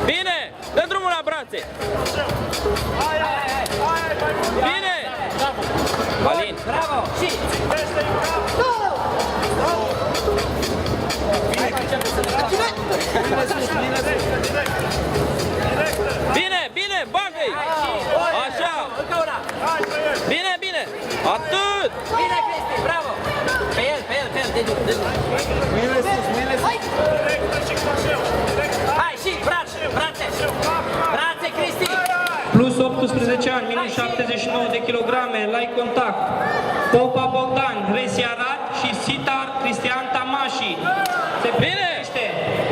Bine! Dă drumul la brațe! Bine! Alin! Bravo! Și! Bine, bine, bagă-i! Așa! Bine, bine! Atât! Bine, Cristi, bravo! Pe el, de dur. Hai, și brațe! Brațe, Cristi! Plus 18 ani, minus 79 de kilograme, lai contact. Popa Bogdan, Resi Arad și Sitar Cristian Tamași. Se pregătește.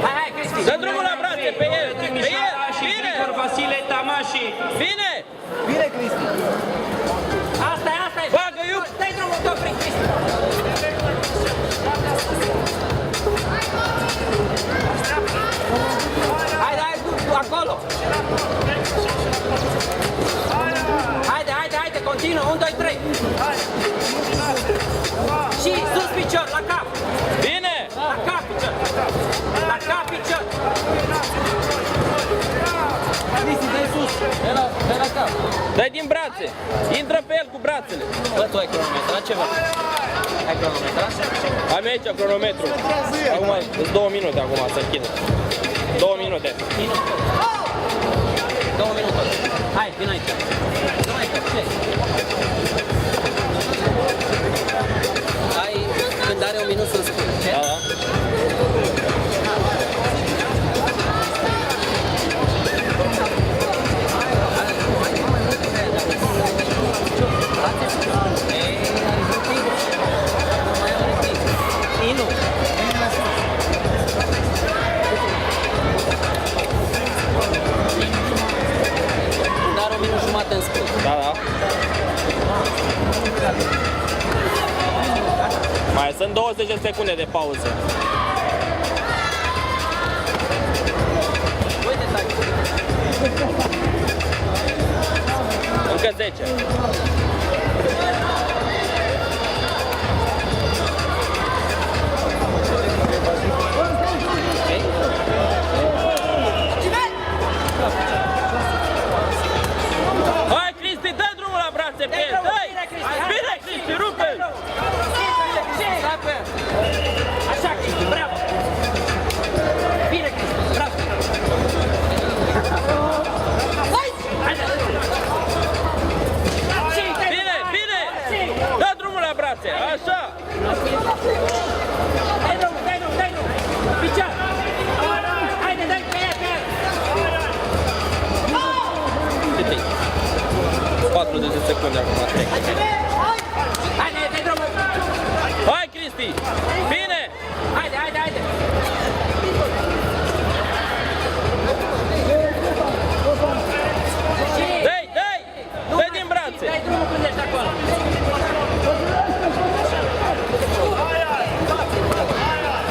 Hai, Cristi! Dă drumul la brațe, pe el! Pe el! Și Bine! Grigor Vasile Tamași. Bine! Bine, Cristi! Asta e! Bagă, iub! Dai drumul tău prin Cristi! Hai, acolo! Haide, continuă, 1, 2, 3! Și sus picior, la cap! Bine! La cap picior! La cap picior! Cristi, dă-i sus! De la cap! Dai din brațe! Intră pe el cu brațele! Bă, tu ai cronometrat ceva? Ai cronometrat? Am aici cronometru. Acum, sunt 2 minute acum să închid. 2 minute. 2 minute. Hai, vino aici. Vino aici, ce? Ai, când are 1 minut să-l spui, ce? Da, da. Inu. Dar 1 minut jumate în spus. Da, da. Mai sunt 20 de secunde de pauză. Uite, taci. Încă 10. Hai, Cristi, dă drumul la brațe pe el! Dă-i! Bine, Cristi, rupe-l! Așa, Cristi, bravo! Bine, Cristi, bravo! Bine, bine! Dă drumul la brațe, așa! Dai drumul! Picioare! Haide, dai pe el! Câte-i? 40 de secunde acum. Haide, dai drumul! Hai, Cristi! Bine! Haide! Dai! Dă din brațe! Dai drumul când ești acolo!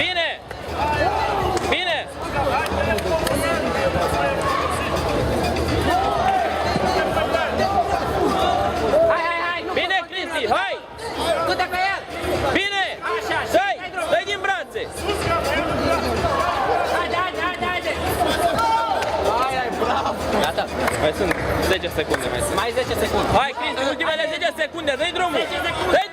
Bine! Bine! Hai! Bine, Cristi, hai! Du-te pe el! Bine! Așa, Dai! Dai din brațe! Haide! Gata! Mai sunt 10 secunde, mai sunt. Mai 10 secunde. Hai, Cristi, ultimele 10 secunde, dă-i drumul! 10 secunde. Dă-i